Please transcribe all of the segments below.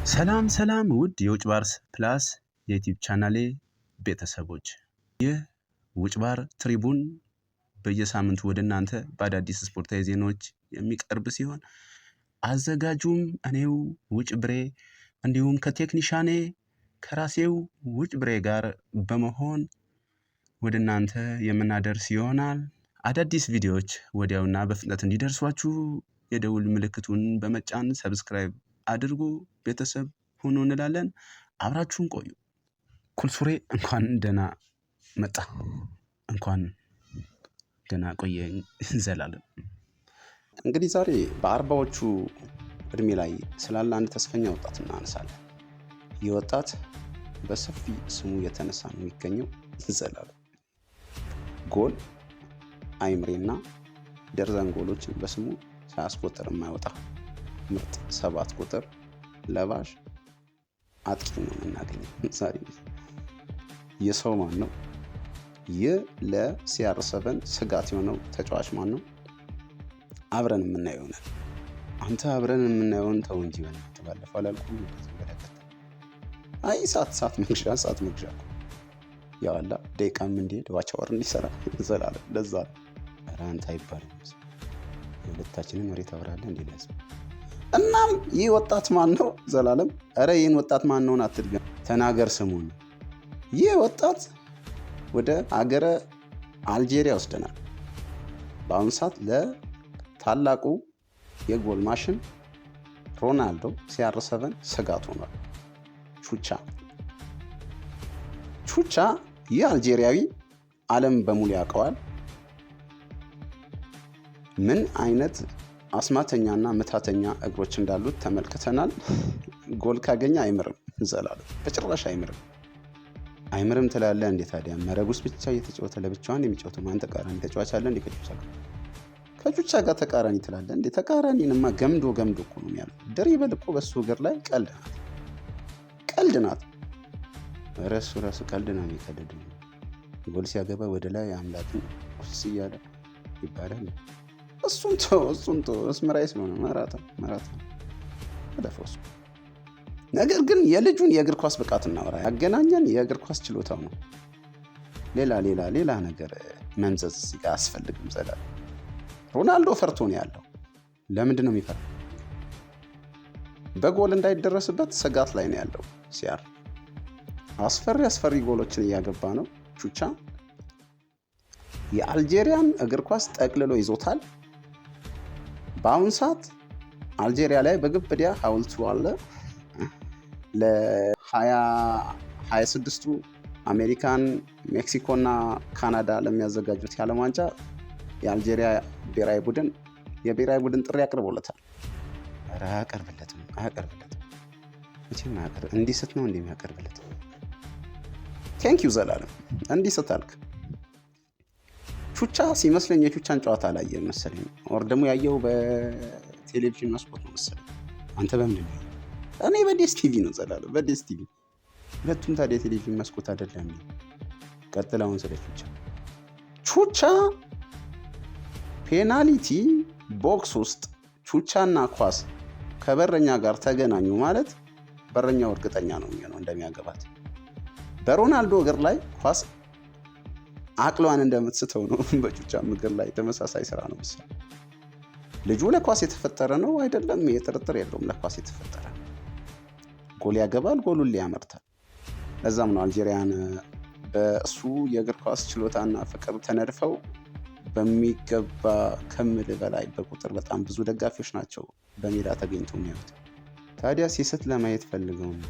ሰላም ሰላም ውድ የውጭ ባርስ ፕላስ የዩቲዩብ ቻናሌ ቤተሰቦች፣ ይህ ውጭ ባር ትሪቡን በየሳምንቱ ወደ እናንተ በአዳዲስ ስፖርታዊ ዜናዎች የሚቀርብ ሲሆን አዘጋጁም እኔው ውጭ ብሬ እንዲሁም ከቴክኒሻኔ ከራሴው ውጭ ብሬ ጋር በመሆን ወደ እናንተ የምናደርስ ይሆናል። አዳዲስ ቪዲዮዎች ወዲያውና በፍጥነት እንዲደርሷችሁ የደውል ምልክቱን በመጫን ሰብስክራይብ አድርጉ፣ ቤተሰብ ሁኑ እንላለን። አብራችሁን ቆዩ። ኩልሱሬ እንኳን ደህና መጣ፣ እንኳን ደህና ቆየኝ ዘላለም። እንግዲህ ዛሬ በአርባዎቹ እድሜ ላይ ስላለ አንድ ተስፈኛ ወጣት እናነሳለን። ይህ ወጣት በሰፊ ስሙ የተነሳ ነው የሚገኘው ዘላለም። ጎል አይምሬና ደርዘን ጎሎችን በስሙ ሳያስቆጥር የማይወጣ ምርጥ 7 ቁጥር ለባሽ አጥቂ ነው የምናገኘው ዛሬ። የሰው ማን ነው? ይህ ለሲአር7 ስጋት የሆነው ተጫዋች ማን ነው? አብረን የምናየው ይሆናል። አንተ አብረን የምናየውን ተው እንጂ በእናትህ፣ ባለፈው አላልኩም? አይ ሰዓት መግዣ ያው አላ ደቂቃም እንዲሄድ ዋቻወር እንዲሰራ ዘላለም። ለዛ ኧረ አንተ አይባልም፣ የሁለታችንን መሬት አብራለ እንዲለዝ። እናም ይህ ወጣት ማን ነው ዘላለም? ኧረ ይህን ወጣት ማን ነውን አትድገም፣ ተናገር ስሙን። ይህ ወጣት ወደ ሀገረ አልጄሪያ ወስደናል። በአሁኑ ሰዓት ለታላቁ የጎል ማሽን ሮናልዶ ሲአር7 ስጋት ሆኗል። ቹቻ ይህ አልጄሪያዊ ዓለም በሙሉ ያውቀዋል። ምን አይነት አስማተኛና ምታተኛ እግሮች እንዳሉት ተመልክተናል። ጎል ካገኘ አይምርም ዘላለም፣ በጭራሽ አይምርም ትላለህ እንዴ ታዲያ? መረብ ውስጥ ብቻ እየተጫወተ ለብቻዋን የሚጫወተው ማን ተቃራኒ ተጫዋች አለ እንዴ? ከቹቻ ጋር ተቃራኒ ትላለህ እንዴ? ተቃራኒንማ ገምዶ እኮ ነው ያለው። ድሪብል እኮ በሱ እግር ላይ ቀልድ ናት። ራሱ ቀልድ ነው የሚቀልድ። ጎል ሲያገባ ወደ ላይ አምላክን ቁስ እያለ ይባላል። እሱን ተው እስመራይ ስለሆነ ማራቶን አለፈው። ነገር ግን የልጁን የእግር ኳስ ብቃት እናወራ። ያገናኘን የእግር ኳስ ችሎታው ነው። ሌላ ነገር መምዘዝ እዚህ ጋር አያስፈልግም ዘላለም። ሮናልዶ ፈርቶ ነው ያለው። ለምንድን ነው የሚፈራው? በጎል እንዳይደረስበት ስጋት ላይ ነው ያለው። ሲአር አስፈሪ ጎሎችን እያገባ ነው። ቹቻ የአልጄሪያን እግር ኳስ ጠቅልሎ ይዞታል። በአሁኑ ሰዓት አልጄሪያ ላይ በግብዲያ ሐውልቱ አለ። ለ2026ቱ አሜሪካን፣ ሜክሲኮና ካናዳ ለሚያዘጋጁት የዓለም ዋንጫ የአልጄሪያ የብሔራዊ ቡድን ጥሪ አቅርቦለታል። አያቀርብለትም። መቼም አያቀርብ። እንዲስት ነው እንደሚያቀርብለት። ቴንኪው ዘላለም። እንዲስት አልክ። ቹቻ ሲመስለኝ የቹቻን ጨዋታ አላየህም መሰለኝ፣ ወር ደግሞ ያየው በቴሌቪዥን መስኮት ነው መሰለኝ። አንተ በምንድን ነው? እኔ በዴስ ቲቪ ነው ዘላለም፣ በዴስ ቲቪ። ሁለቱም ታዲያ የቴሌቪዥን መስኮት አይደለም። ቀጥላውን ስለ ቹቻ ፔናልቲ ቦክስ ውስጥ ቹቻና ኳስ ከበረኛ ጋር ተገናኙ ማለት በረኛው እርግጠኛ ነው የሚሆነው እንደሚያገባት። በሮናልዶ እግር ላይ ኳስ አቅሏን እንደምትስተው ነው በቹቻ እግር ላይ ተመሳሳይ ስራ ነው መሰለኝ። ልጁ ለኳስ የተፈጠረ ነው አይደለም? የጥርጥር የለውም፣ ለኳስ የተፈጠረ ነው። ጎል ያገባል፣ ጎሉን ሊያመርታል። ለዛም ነው አልጄሪያን በእሱ የእግር ኳስ ችሎታና ፍቅር ተነድፈው በሚገባ ከምል በላይ በቁጥር በጣም ብዙ ደጋፊዎች ናቸው በሜዳ ተገኝተው የሚያዩት። ታዲያ ሲስት ለማየት ፈልገው ነው።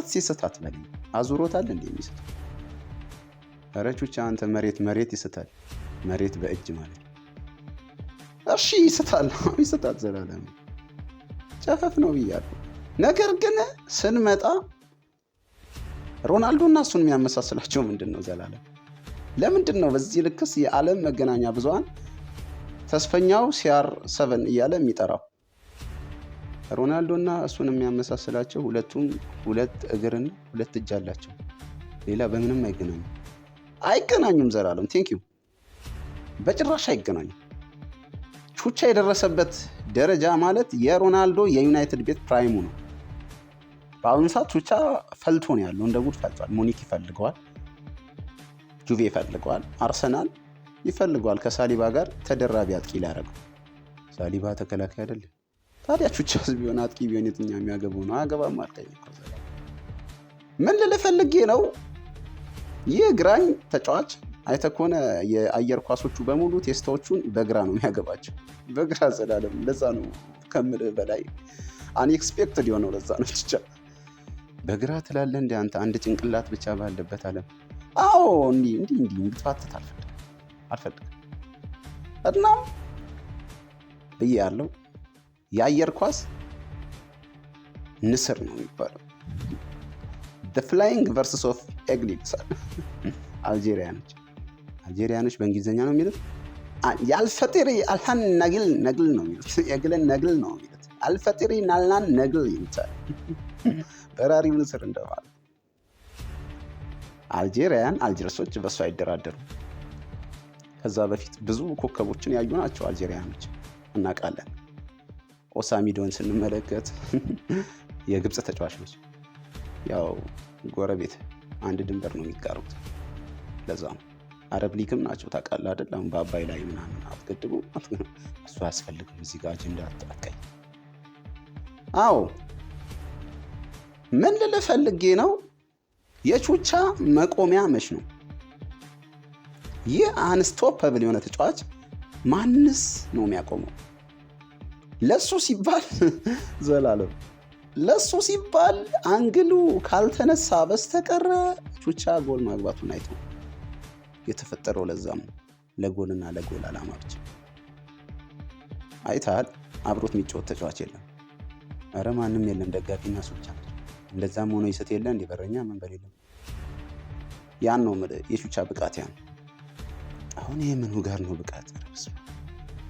ሲስት አትበልኝ። አዙሮታል እንዴ የሚስት? ኧረ ቹቻ አንተ መሬት ይስታል። መሬት በእጅ ማለት ነው። እሺ ይስታል ዘላለም፣ ጨፈፍ ነው ብያለሁ። ነገር ግን ስንመጣ ሮናልዶ እና እሱን የሚያመሳስላቸው ምንድን ነው ዘላለም? ለምንድን ነው በዚህ ልክስ የዓለም መገናኛ ብዙሃን ተስፈኛው ሲአር7 እያለ የሚጠራው? ሮናልዶ እና እሱን የሚያመሳስላቸው ሁለቱም 2 እግርና 2 እጅ አላቸው። ሌላ በምንም አይገናኙም ዘላለም። ቴንኪው። በጭራሽ አይገናኙም። ቹቻ የደረሰበት ደረጃ ማለት የሮናልዶ የዩናይትድ ቤት ፕራይሙ ነው። በአሁኑ ሰዓት ቹቻ ፈልቶ ነው ያለው፣ እንደ ጉድ ፈልቷል። ሙኒክ ይፈልገዋል፣ ጁቬ ይፈልገዋል፣ አርሰናል ይፈልገዋል። ከሳሊባ ጋር ተደራቢ አጥቂ ሊያደርገው። ሳሊባ ተከላካይ አይደለም። ታዲያ ቹቻስ ቢሆን አጥቂ ቢሆን የትኛው የሚያገባው ነው? አያገባም አልከኝ። ምን ልልህ ፈልጌ ነው፣ ይህ ግራኝ ተጫዋች አይተህ ከሆነ የአየር ኳሶቹ በሙሉ ቴስታዎቹን በግራ ነው የሚያገባቸው። በግራ ዘላለም። ለዛ ነው ከምልህ በላይ አንኤክስፔክትድ የሆነው። ለዛ ነው ቹቻ በግራ ትላለህ እንደ አንተ አንድ ጭንቅላት ብቻ ባለበት ዓለም። አዎ እንዲህ እንድትፋትት አልፈልግም። እናም ብዬ ያለው የአየር ኳስ ንስር ነው የሚባለው። the flying versus of eagle ይባላል። አልጄሪያኖች በእንግሊዝኛ ነው የሚሉት። ያልፈጢሪ አልሃን ነግል ነው የሚሉት። የግለን ነግል ነው የሚሉት። አልፈጢሪ ናልናን ነግል ይሉታል። በራሪው ንስር እንደማለት። አልጀርሶች በሱ አይደራደሩ። ከዛ በፊት ብዙ ኮከቦችን ያዩ ናቸው አልጄሪያኖች፣ እናውቃለን። ኦሳሚዶን ስንመለከት የግብፅ ተጫዋች ነው። ያው ጎረቤት አንድ ድንበር ነው የሚጋሩት። ለዛ ነው አረብ ሊግም ናቸው ታውቃለህ አይደል? አሁን በአባይ ላይ ምናምን አትገድቡ፣ እሱ አያስፈልግም እዚህ ጋር አጀንዳ አትቀይ። አዎ ምን ልልህ ፈልጌ ነው፣ የቹቻ መቆሚያ መች ነው? ይህ አንስቶፐብል የሆነ ተጫዋች ማንስ ነው የሚያቆመው? ለሱ ሲባል ዘላለም ለሱ ሲባል አንግሉ ካልተነሳ በስተቀረ ቹቻ ጎል ማግባቱን አይቶ የተፈጠረው ለዛም ለጎልና ለጎል ዓላማ ብቻ። አይተሃል፣ አብሮት የሚጫወት ተጫዋች የለም። ኧረ ማንም የለም፣ ደጋፊና እሱ ብቻ ናቸው። እንደዛም ሆኖ ይሰጥ የለ እንደ በረኛ መንበር የለም። ያን ነው የቹቻ ብቃት ያን። አሁን ይሄ ምኑ ጋር ነው ብቃት?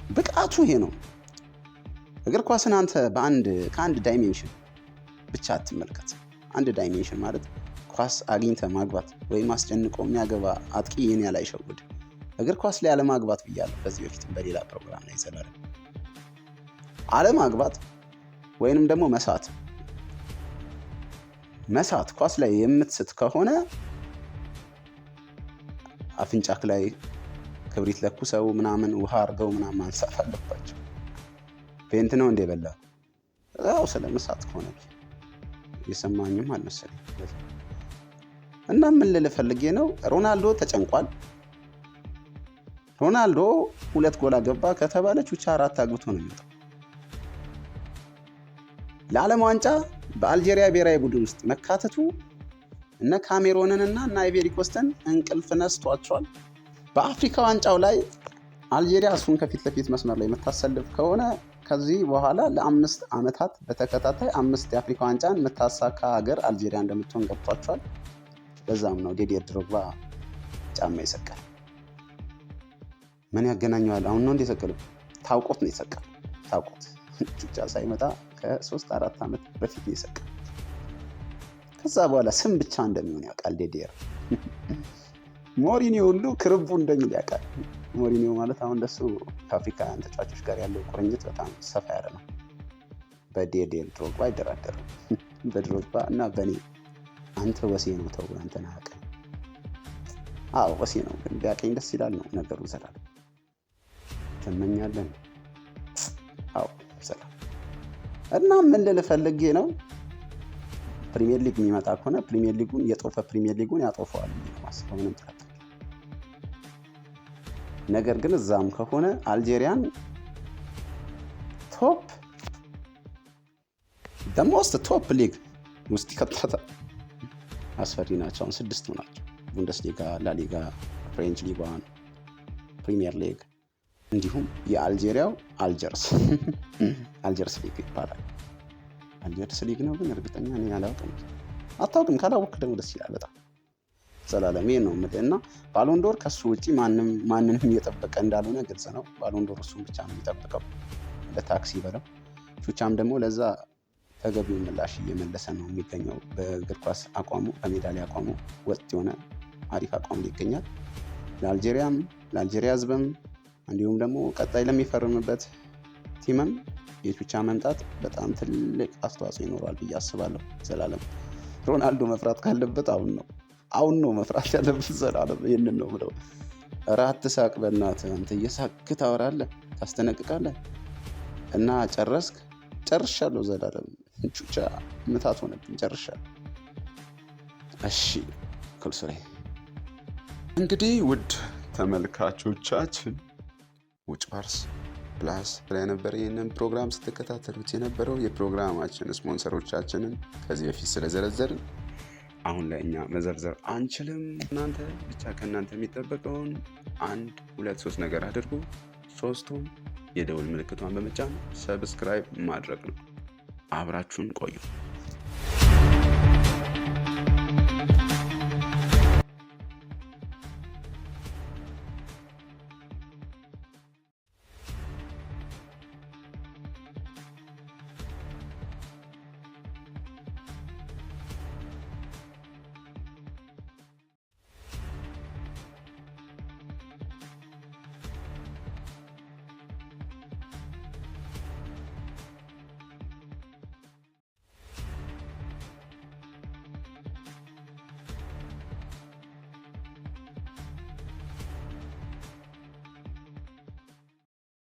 ብቃቱ ይሄ ነው። እግር ኳስን አንተ ከአንድ ዳይሜንሽን ብቻ አትመልከት። አንድ ዳይሜንሽን ማለት ኳስ አግኝተ ማግባት ወይም አስጨንቆ የሚያገባ አጥቂ ይህን ያህል አይሸውድ። እግር ኳስ ላይ አለማግባት ብያለሁ ከዚህ በፊትም በሌላ ፕሮግራም ላይ ዘላለም። አለማግባት ወይንም ደግሞ መሳት ኳስ ላይ የምትስት ከሆነ አፍንጫክ ላይ ክብሪት ለኩሰው ምናምን ውሃ አድርገው ምናምን ማንሳት አለባቸው። ፔንት ነው እንደ በላ ያው ስለመሳት ከሆነ የሰማኝም አልመሰለኝ። እና ምን ልልህ ፈልጌ ነው፣ ሮናልዶ ተጨንቋል። ሮናልዶ 2 ጎል አገባ ከተባለ ቹቻ 4 አግብቶ ነው የሚወጣው። ለዓለም ዋንጫ በአልጄሪያ ብሔራዊ ቡድን ውስጥ መካተቱ እነ ካሜሮንንና እነ አይቬሪ ኮስትን እንቅልፍ ነስቷቸዋል። በአፍሪካ ዋንጫው ላይ አልጄሪያ እሱን ከፊት ለፊት መስመር ላይ የምታሰልፍ ከሆነ ከዚህ በኋላ ለ5 ዓመታት በተከታታይ 5 የአፍሪካ ዋንጫን የምታሳካ ሀገር አልጄሪያ እንደምትሆን ገብቷቸዋል። በዛም ነው ዲዲየር ድሮግባ ጫማ ይሰቀል። ምን ያገናኘዋል? አሁን ነው እንደ ሰቀለው ታውቆት ነው ይሰቀል። ታውቆት ቹቻ ሳይመጣ ከ3-4 ዓመት በፊት ነው ይሰቀል። ከዛ በኋላ ስም ብቻ እንደሚሆን ያውቃል ዲዲየር። ሞሪኒዮ ሁሉ ክርቡ እንደሚል ያውቃል። ሞሪኒዮ ማለት አሁን ለሱ ከአፍሪካውያን ተጫዋቾች ጋር ያለው ቁርኝት በጣም ሰፋ ያለ ነው። በዲዲየር ድሮግባ አይደራደርም። በድሮግባ እና በኔ አንተ ወሴ ነው ተው አንተና አቀኝ። አዎ ወሴ ነው፣ ግን ቢያቀኝ ደስ ይላል ነው ነገሩ። ዘላለም ተመኛለን። አዎ ሰላም። እና ምን ልልህ ፈልጌ ነው፣ ፕሪሚየር ሊግ የሚመጣ ከሆነ ፕሪሚየር ሊጉን የጦፈ ፕሪሚየር ሊጉን ያጦፈዋል ማስበው ምንም ጥራት። ነገር ግን እዛም ከሆነ አልጄሪያን ቶፕ ደሞስት ቶፕ ሊግ ውስጥ ይከታታል። አስፈሪ ናቸው። አሁን 6 ናቸው። ቡንደስሊጋ፣ ላሊጋ፣ ፍሬንች ሊግ 1፣ ፕሪሚየር ሊግ እንዲሁም የአልጄሪያው አልጀርስ ሊግ ይባላል። አልጀርስ ሊግ ነው ግን እርግጠኛ ነኝ አላውቅም። አታውቅም? ካላወቅህ ደግሞ ደስ ይላል በጣም ዘላለም። ይሄን ነው የምልህ። እና ባሎንዶር ከሱ ውጪ ማንንም እየጠበቀ እንዳልሆነ ግልጽ ነው። ባሎንዶር እሱን ብቻ ነው የሚጠብቀው፣ ለታክሲ በለው። ቹቻም ደግሞ ለዛ ተገቢው ምላሽ እየመለሰ ነው የሚገኘው። በእግር ኳስ አቋሙ፣ በሜዳሊያ አቋሙ ወጥ የሆነ አሪፍ አቋም ላይ ይገኛል። ለአልጄሪያ ሕዝብም እንዲሁም ደግሞ ቀጣይ ለሚፈርምበት ቲምም የቹቻ መምጣት በጣም ትልቅ አስተዋጽኦ ይኖረዋል ብዬ አስባለሁ። ዘላለም ሮናልዶ መፍራት ካለበት አሁን ነው መፍራት ያለበት ዘላለም። ይህንን ነው ብለው እራት ሳቅ በእናትህ አንተ እየሳቅክ ታወራለህ፣ ታስተነቅቃለህ እና ጨርሻለሁ። ዘላለም ቹቻ ምታት ሆነብኝ፣ ጨርሻለሁ። እሺ ኩልሱሬ እንግዲህ ውድ ተመልካቾቻችን ውጭ ባርስ ፕላስ ላይ ነበር ይህንን ፕሮግራም ስትከታተሉት የነበረው። የፕሮግራማችን ስፖንሰሮቻችንን ከዚህ በፊት ስለዘረዘርን አሁን ላይ እኛ መዘርዘር አንችልም። እናንተ ብቻ ከእናንተ የሚጠበቀውን 1 2 3 ነገር አድርጉ። 3ቱም የደውል ምልክቷን በመጫን ሰብስክራይብ ማድረግ ነው። አብራችሁን ቆዩ።